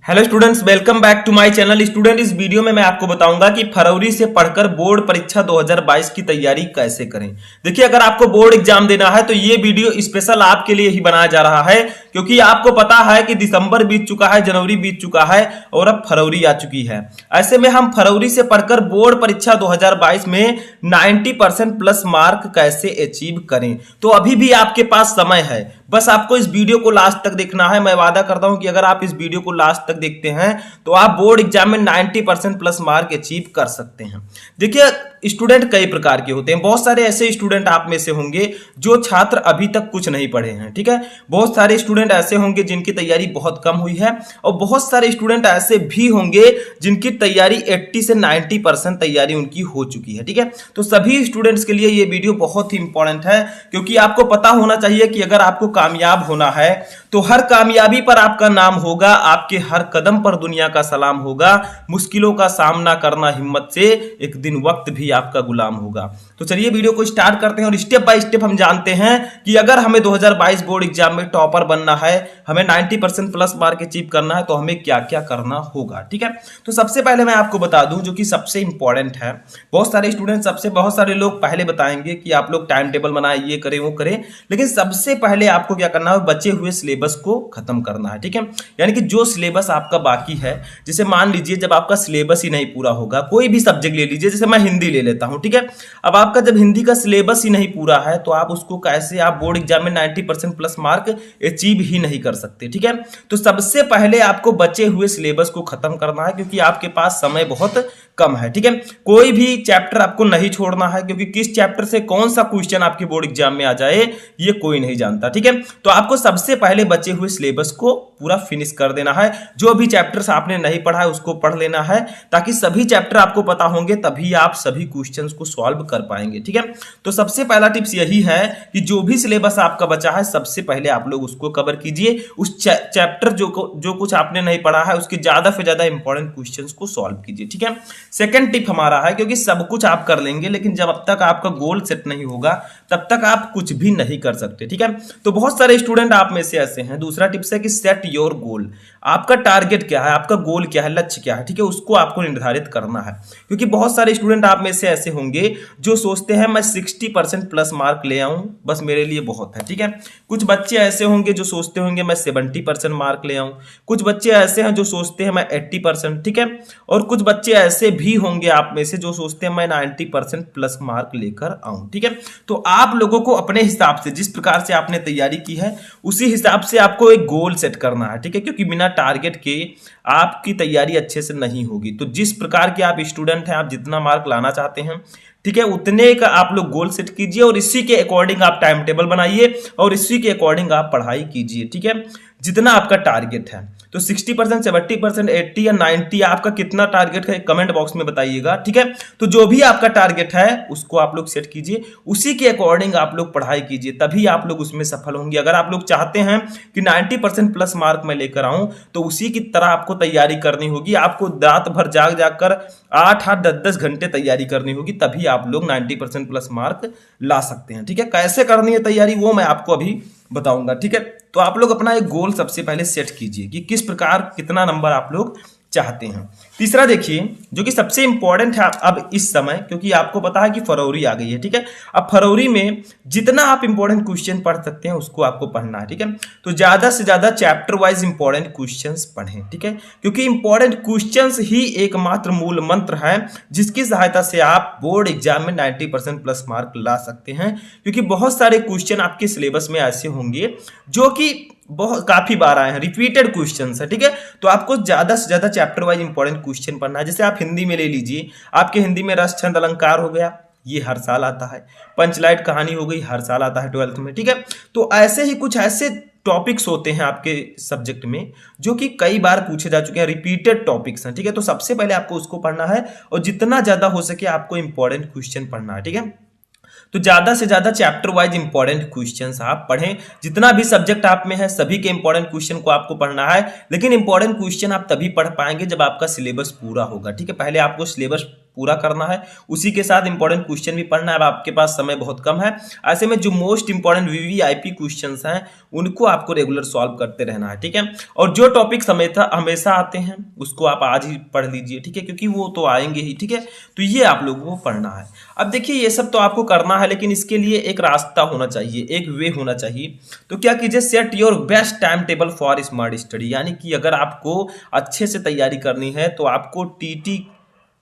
Hello students, welcome back to my channel. Student, इस video में मैं आपको बताऊंगा कि फरवरी से पढ़कर बोर्ड परीक्षा 2022 की तैयारी कैसे करें। देखिए, अगर आपको बोर्ड एग्जाम देना है तो ये वीडियो स्पेशल आपके लिए ही बनाया जा रहा है, क्योंकि आपको पता है कि दिसंबर बीत चुका है, जनवरी बीत चुका है और अब फरवरी आ चुकी है। ऐसे में हम फरवरी से पढ़कर बोर्ड परीक्षा 2022 में 90% प्लस मार्क कैसे अचीव करें। तो अभी भी आपके पास समय है, बस आपको इस वीडियो को लास्ट तक देखना है। मैं वादा करता हूं कि अगर आप इस वीडियो को लास्ट तक देखते हैं तो आप बोर्ड एग्जाम में 90% प्लस मार्क अचीव कर सकते हैं। देखिए, स्टूडेंट कई प्रकार के होते हैं। बहुत सारे ऐसे स्टूडेंट आप में से होंगे जो छात्र अभी तक कुछ नहीं पढ़े हैं, ठीक है। बहुत सारे स्टूडेंट ऐसे होंगे जिनकी तैयारी बहुत कम हुई है, और बहुत सारे स्टूडेंट ऐसे भी होंगे जिनकी तैयारी 80 से 90% तैयारी उनकी हो चुकी है, ठीक है। तो सभी स्टूडेंट्स के लिए ये वीडियो बहुत ही इंपॉर्टेंट है, क्योंकि आपको पता होना चाहिए कि अगर आपको कामयाब होना है तो हर कामयाबी पर आपका नाम होगा, आपके हर कदम पर दुनिया का सलाम होगा। मुश्किलों का सामना करना हिम्मत से, एक दिन वक्त भी आपका गुलाम होगा। तो चलिए वीडियो को स्टार्ट करते हैं और स्टेप बाय स्टेप हम जानते हैं कि अगर हमें 2022 बोर्ड एग्जाम में टॉपर बनना है, हमें 90% प्लस मार्क अचीव करना है, तो हमें क्या क्या करना होगा, ठीक है। तो सबसे पहले मैं आपको बता दूं, जो कि सबसे इंपॉर्टेंट है। बहुत सारे लोग पहले बताएंगे कि आप लोग टाइम टेबल बनाए, ये करें वो करें, लेकिन सबसे पहले आपको क्या करना है, बचे हुए सिलेबस को खत्म करना है, ठीक है। यानी कि जो सिलेबस आपका बाकी है, जैसे मान लीजिए जब आपका सिलेबस ही नहीं पूरा होगा, कोई भी सब्जेक्ट ले लीजिए, जैसे मैं हिंदी ले लेता हूं, ठीक है। अब आपका जब हिंदी का सिलेबस ही नहीं पूरा है तो आप उसको कैसे, आप बोर्ड एग्जाम में 90% प्लस मार्क अचीव ही नहीं कर सकते, ठीक है। तो सबसे पहले आपको बचे हुए सिलेबस को खत्म करना है, क्योंकि आपके पास समय बहुत कम है, ठीक है। कोई भी चैप्टर आपको नहीं छोड़ना है, क्योंकि किस चैप्टर से कौन सा क्वेश्चन आपके बोर्ड एग्जाम में आ जाए ये कोई नहीं जानता, ठीक है। तो आपको सबसे पहले बचे हुए सिलेबस को पूरा फिनिश कर देना है। जो भी चैप्टर्स आपने नहीं पढ़ा है उसको पढ़ लेना है, ताकि सभी चैप्टर आपको पता होंगे, तभी आप सभी क्वेश्चंस को सॉल्व कर पाएंगे, ठीक है। तो सबसे पहला टिप्स यही है कि जो भी सिलेबस आपका बचा है, सबसे पहले आप लोग उसको कवर कीजिए। उस चैप्टर जो कुछ आपने नहीं पढ़ा है उसके ज्यादा से ज्यादा इंपॉर्टेंट क्वेश्चंस को सॉल्व कीजिए, ठीक है। सेकंड टिप हमारा है, क्योंकि सब कुछ आप कर लेंगे, लेकिन जब तक आपका गोल सेट नहीं होगा तब तक आप कुछ भी नहीं कर सकते, ठीक है। तो बहुत सारे स्टूडेंट आप में से ऐसे हैं। दूसरा टिप्स है कि सेट योर गोल। आपका टारगेट क्या है, आपका गोल क्या है, लक्ष्य क्या है, ठीक है, उसको आपको निर्धारित करना है। क्योंकि बहुत सारे स्टूडेंट आप में से ऐसे होंगे जो सोचते हैं मैं 60% प्लस मार्क ले आऊं, बस मेरे लिए बहुत है, ठीक है। कुछ बच्चे ऐसे होंगे जो सोचते होंगे मैं 70% मार्क ले आऊं। कुछ बच्चे ऐसे हैं जो सोचते हैं मैं 80%, ठीक है। और कुछ बच्चे ऐसे भी होंगे आप में से जो सोचते हैं मैं 90% प्लस मार्क लेकर आऊं, ठीक है। तो आप लोगों को अपने हिसाब से, जिस प्रकार से आपने तैयारी की है उसी हिसाब से आपको एक गोल सेट करना है, ठीक है। क्योंकि बिना टारगेट के आपकी तैयारी अच्छे से नहीं होगी। तो जिस प्रकार के आप स्टूडेंट हैं, आप जितना मार्क लाना चाहते हैं, ठीक है, उतने का आप लोग गोल सेट कीजिए और इसी के अकॉर्डिंग आप टाइम टेबल बनाइए और इसी के अकॉर्डिंग आप पढ़ाई कीजिए, ठीक है। जितना आपका टारगेट है, तो 60%, 70%, 80 या 90 आपका कितना टारगेट है कमेंट बॉक्स में बताइएगा, ठीक है। तो जो भी आपका टारगेट है उसको आप लोग सेट कीजिए, उसी के अकॉर्डिंग आप लोग पढ़ाई कीजिए, तभी आप लोग उसमें सफल होंगे। अगर आप लोग चाहते हैं कि 90% प्लस मार्क मैं लेकर आऊं, तो उसी की तरह आपको तैयारी करनी होगी। आपको रात भर जाग जाकर 8-8, 10-10 घंटे तैयारी करनी होगी, तभी आप लोग 90% प्लस मार्क ला सकते हैं, ठीक है। कैसे करनी है तैयारी वो मैं आपको अभी बताऊंगा, ठीक है। तो आप लोग अपना एक गोल सबसे पहले सेट कीजिए कि किस प्रकार कितना नंबर आप लोग चाहते हैं। तीसरा देखिए, जो कि सबसे इंपॉर्टेंट है अब इस समय, क्योंकि आपको पता है कि फरवरी आ गई है, ठीक है। अब फरवरी में जितना आप इंपॉर्टेंट क्वेश्चन पढ़ सकते हैं उसको आपको पढ़ना है, ठीक है। तो ज्यादा से ज्यादा चैप्टर वाइज इंपॉर्टेंट क्वेश्चंस पढ़ें, ठीक है। क्योंकि इंपॉर्टेंट क्वेश्चंस ही एकमात्र मूल मंत्र है जिसकी सहायता से आप बोर्ड एग्जाम में 90% प्लस मार्क ला सकते हैं। क्योंकि बहुत सारे क्वेश्चन आपके सिलेबस में ऐसे होंगे जो कि बहुत काफी बार आए हैं, रिपीटेड क्वेश्चंस है, ठीक है। तो आपको ज्यादा से ज्यादा चैप्टर वाइज इंपॉर्टेंट क्वेश्चन पढ़ना है। जैसे आप हिंदी में ले लीजिए, आपके हिंदी में रस छंद अलंकार हो गया, ये हर साल आता है। पंचलाइट कहानी हो गई, हर साल आता है 12th में, ठीक है। तो ऐसे ही कुछ ऐसे टॉपिक्स होते हैं आपके सब्जेक्ट में जो कि कई बार पूछे जा चुके हैं, रिपीटेड टॉपिक्स हैं, ठीक है। तो सबसे पहले आपको उसको पढ़ना है और जितना ज्यादा हो सके आपको इंपॉर्टेंट क्वेश्चन पढ़ना है, ठीक है। तो ज्यादा से ज्यादा चैप्टर वाइज इंपॉर्टेंट क्वेश्चंस आप पढ़ें। जितना भी सब्जेक्ट आप में है सभी के इंपॉर्टेंट क्वेश्चन को आपको पढ़ना है, लेकिन इंपॉर्टेंट क्वेश्चन आप तभी पढ़ पाएंगे जब आपका सिलेबस पूरा होगा, ठीक है। पहले आपको सिलेबस पूरा करना है, उसी के साथ इंपॉर्टेंट क्वेश्चन भी पढ़ना है। अब आपके पास समय बहुत कम है, ऐसे में जो मोस्ट इंपॉर्टेंट वीवीआईपी क्वेश्चंस हैं उनको आपको रेगुलर सॉल्व करते रहना है, ठीक है। और जो टॉपिक्स हमेशा आते हैं उसको आप आज ही पढ़ लीजिए, ठीक है, क्योंकि वो तो आएंगे ही, ठीक है। तो ये आप लोगों को पढ़ना है। अब देखिए ये सब तो आपको करना है, लेकिन इसके लिए एक रास्ता होना चाहिए, एक वे होना चाहिए। तो क्या कीजिए, set your best time table for smart study, यानी कि अगर आपको अच्छे से तैयारी करनी है तो आपको टीटी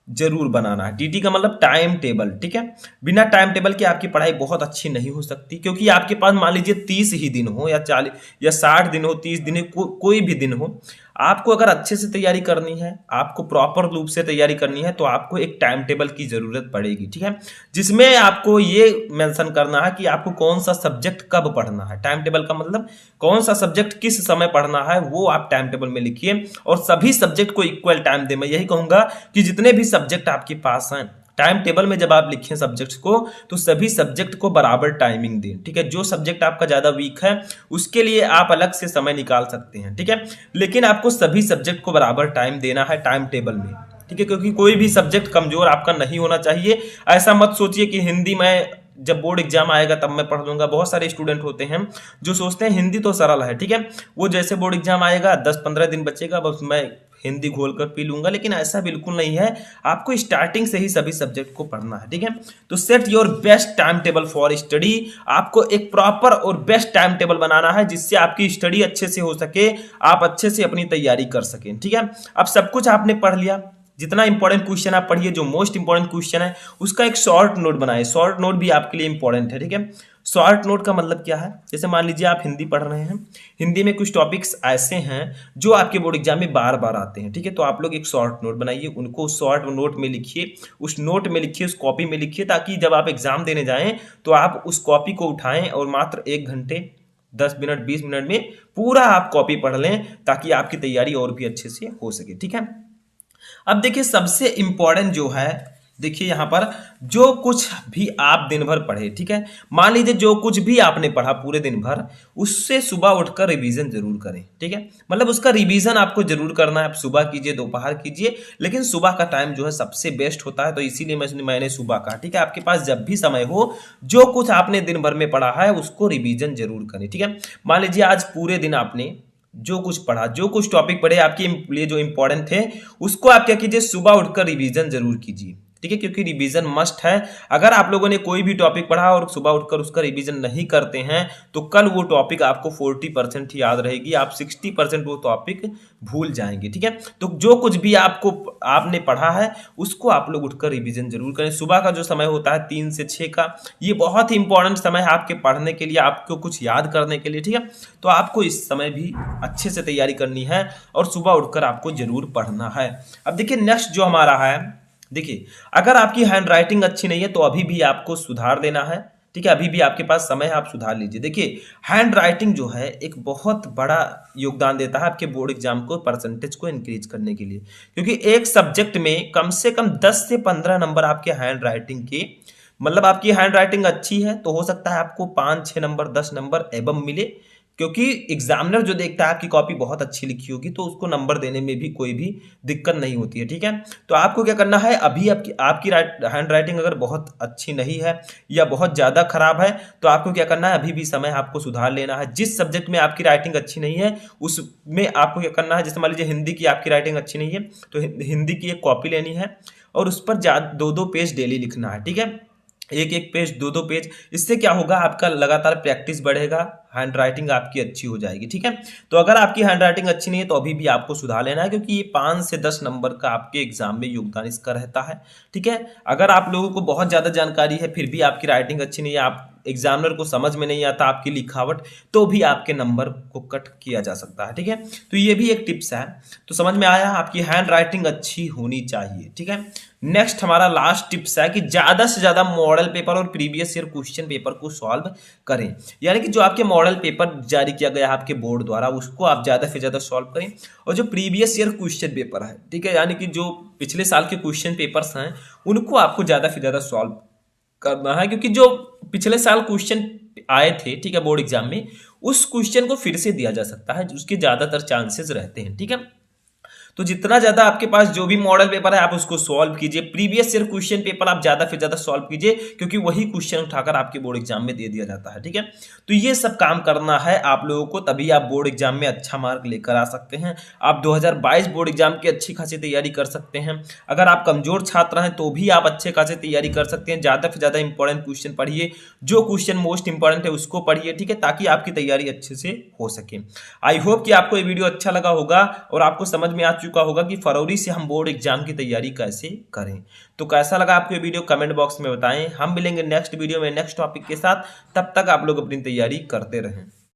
जरूर बनाना है। टीटी का मतलब टाइम टेबल, ठीक है। बिना टाइम टेबल के आपकी पढ़ाई बहुत अच्छी नहीं हो सकती, क्योंकि आपके पास मान लीजिए 30 ही दिन हो या 40 या 60 दिन हो, 30 दिन हो, कोई भी दिन हो, आपको अगर अच्छे से तैयारी करनी है, आपको प्रॉपर रूप से तैयारी करनी है, तो आपको एक टाइम टेबल की जरूरत पड़ेगी, ठीक है, जिसमें आपको ये मेंशन करना है कि आपको कौन सा सब्जेक्ट कब पढ़ना है। टाइम टेबल का मतलब कौन सा सब्जेक्ट किस समय पढ़ना है वो आप टाइम टेबल में लिखिए, और सभी सब्जेक्ट को इक्वल टाइम दें। मैं यही कहूंगा कि जितने भी सब्जेक्ट आपके पास हैं, टाइम टेबल में जब आप लिखें सब्जेक्ट्स को, तो सभी सब्जेक्ट को बराबर टाइमिंग दें, ठीक है। जो सब्जेक्ट आपका ज्यादा वीक है उसके लिए आप अलग से समय निकाल सकते हैं, ठीक है, लेकिन आपको सभी सब्जेक्ट को बराबर टाइम देना है टाइम टेबल में, ठीक है, क्योंकि कोई भी सब्जेक्ट कमजोर आपका नहीं होना चाहिए। ऐसा मत सोचिए कि हिंदी में जब बोर्ड एग्जाम आएगा तब मैं पढ़ लूंगा। बहुत सारे स्टूडेंट होते हैं जो सोचते हैं हिंदी तो सरल है, ठीक है, वो जैसे बोर्ड एग्जाम आएगा 10-15 दिन बचेगा बस मैं हिंदी घोल कर पी लूंगा, लेकिन ऐसा बिल्कुल नहीं है। आपको स्टार्टिंग से ही सभी सब्जेक्ट को पढ़ना है, ठीक है। तो set your best time table for study, आपको एक प्रॉपर और बेस्ट टाइम टेबल बनाना है जिससे आपकी स्टडी अच्छे से हो सके, आप अच्छे से अपनी तैयारी कर सकें, ठीक है। अब सब कुछ आपने पढ़ लिया, जितना इंपॉर्टेंट क्वेश्चन आप पढ़िए, जो मोस्ट इंपॉर्टेंट क्वेश्चन है उसका एक शॉर्ट नोट बनाए। शॉर्ट नोट भी आपके लिए इंपॉर्टेंट है, ठीक है। शॉर्ट नोट का मतलब क्या है, जैसे मान लीजिए आप हिंदी पढ़ रहे हैं, हिंदी में कुछ टॉपिक्स ऐसे हैं जो आपके बोर्ड एग्जाम में बार बार आते हैं, ठीक है, तो आप लोग एक शॉर्ट नोट बनाइए, उनको शॉर्ट नोट में लिखिए, उस नोट में लिखिए, उस कॉपी में लिखिए, ताकि जब आप एग्जाम देने जाएं तो आप उस कॉपी को उठाएं और मात्र 1 घंटे 10 मिनट 20 मिनट में पूरा आप कॉपी पढ़ लें, ताकि आपकी तैयारी और भी अच्छे से हो सके, ठीक है। अब देखिए सबसे इंपॉर्टेंट जो है, देखिए यहां पर जो कुछ भी आप दिन भर पढ़े, ठीक है, मान लीजिए जो कुछ भी आपने पढ़ा पूरे दिन भर, उससे सुबह उठकर रिवीजन जरूर करें, ठीक है। मतलब उसका रिवीजन आपको जरूर करना है, आप सुबह कीजिए दोपहर कीजिए, लेकिन सुबह का टाइम जो है सबसे बेस्ट होता है, तो इसीलिए मैंने सुबह कहा, ठीक है। आपके पास जब भी समय हो, जो कुछ आपने दिन भर में पढ़ा है उसको रिवीजन जरूर करें, ठीक है। मान लीजिए आज पूरे दिन आपने जो कुछ पढ़ा, जो कुछ टॉपिक पढ़े आपके लिए जो इंपॉर्टेंट थे, उसको आप क्या कीजिए, सुबह उठकर रिवीजन जरूर कीजिए, ठीक है, क्योंकि रिवीजन मस्ट है। अगर आप लोगों ने कोई भी टॉपिक पढ़ा और सुबह उठकर उसका रिवीजन नहीं करते हैं तो कल वो टॉपिक आपको 40% ही याद रहेगी, आप 60% वो टॉपिक भूल जाएंगे, ठीक है। तो जो कुछ भी आपने पढ़ा है उसको आप लोग उठकर रिवीजन जरूर करें। सुबह का जो समय होता है 3 से 6 का, ये बहुत ही इंपॉर्टेंट समय है आपके पढ़ने के लिए, आपको कुछ याद करने के लिए, ठीक है। तो आपको इस समय भी अच्छे से तैयारी करनी है और सुबह उठकर आपको जरूर पढ़ना है। अब देखिए नेक्स्ट जो हमारा है, देखिए अगर आपकी हैंड राइटिंग अच्छी नहीं है तो अभी भी आपको सुधार देना है, ठीक है, अभी भी आपके पास समय है, आप सुधार लीजिए। देखिए हैंड राइटिंग जो है एक बहुत बड़ा योगदान देता है आपके बोर्ड एग्जाम को परसेंटेज को इंक्रीज करने के लिए, क्योंकि एक सब्जेक्ट में कम से कम 10 से 15 नंबर आपके हैंड राइटिंग के, मतलब आपकी हैंड राइटिंग अच्छी है तो हो सकता है आपको 5-6 नंबर 10 नंबर एबव मिले, क्योंकि एग्जामिनर जो देखता है आपकी कॉपी बहुत अच्छी लिखी होगी तो उसको नंबर देने में भी कोई भी दिक्कत नहीं होती है, ठीक है। तो आपको क्या करना है, अभी आपकी हैंड राइटिंग अगर बहुत अच्छी नहीं है या बहुत ज़्यादा खराब है तो आपको क्या करना है, अभी भी समय आपको सुधार लेना है। जिस सब्जेक्ट में आपकी राइटिंग अच्छी नहीं है उसमें आपको क्या करना है, जैसे मान लीजिए हिंदी की आपकी राइटिंग अच्छी नहीं है तो हिंदी की एक कॉपी लेनी है और उस पर 2-2 पेज डेली लिखना है, ठीक है, एक पेज 2-2 पेज। इससे क्या होगा, आपका लगातार प्रैक्टिस बढ़ेगा, हैंड राइटिंग आपकी अच्छी हो जाएगी, ठीक है। तो अगर आपकी हैंड राइटिंग अच्छी नहीं है तो अभी भी आपको सुधार लेना है, क्योंकि ये 5 से 10 नंबर का आपके एग्जाम में योगदान इसका रहता है, ठीक है। अगर आप लोगों को बहुत ज़्यादा जानकारी है फिर भी आपकी राइटिंग अच्छी नहीं है, आप एग्जामिनर को समझ में नहीं आता आपकी लिखावट, तो भी आपके नंबर को कट किया जा सकता है, ठीक है। तो ये भी एक टिप्स है। तो समझ में आया, आपकी हैंड राइटिंग अच्छी होनी चाहिए, ठीक है। नेक्स्ट हमारा लास्ट टिप्स है कि ज्यादा से ज्यादा मॉडल पेपर और प्रीवियस ईयर क्वेश्चन पेपर को सॉल्व करें, यानी कि जो आपके मॉडल पेपर जारी किया गया है आपके बोर्ड द्वारा उसको आप ज्यादा से ज्यादा सॉल्व करें, और जो प्रीवियस ईयर क्वेश्चन पेपर है, ठीक है, यानी कि जो पिछले साल के क्वेश्चन पेपर्स हैं उनको आपको ज्यादा से ज्यादा सॉल्व करना है, क्योंकि जो पिछले साल क्वेश्चन आए थे, ठीक है, बोर्ड एग्जाम में, उस क्वेश्चन को फिर से दिया जा सकता है, उसके ज्यादातर चांसेस रहते हैं, ठीक है। तो जितना ज्यादा आपके पास जो भी मॉडल पेपर है आप उसको सॉल्व कीजिए, प्रीवियस ईयर क्वेश्चन पेपर आप ज्यादा से ज्यादा सॉल्व कीजिए, क्योंकि वही क्वेश्चन उठाकर आपके बोर्ड एग्जाम में दे दिया जाता है। ठीक है, तो ये सब काम करना है आप लोगों को, तभी आप बोर्ड एग्जाम में अच्छा मार्क लेकर आ सकते हैं। आप 2022 बोर्ड एग्जाम की अच्छी खासी तैयारी कर सकते हैं। अगर आप कमजोर छात्र हैं तो भी आप अच्छे खासे तैयारी कर सकते हैं। ज्यादा से ज्यादा इंपॉर्टेंट क्वेश्चन पढ़िए, जो क्वेश्चन मोस्ट इंपॉर्टेंट है उसको पढ़िए। ठीक है, ताकि आपकी तैयारी अच्छे से हो सके। आई होप कि आपको ये वीडियो अच्छा लगा होगा और आपको समझ में आ चुका होगा कि फरवरी से हम बोर्ड एग्जाम की तैयारी कैसे करें। तो कैसा लगा आपको ये वीडियो कमेंट बॉक्स में बताएं। हम मिलेंगे नेक्स्ट वीडियो में नेक्स्ट टॉपिक के साथ, तब तक आप लोग अपनी तैयारी करते रहें।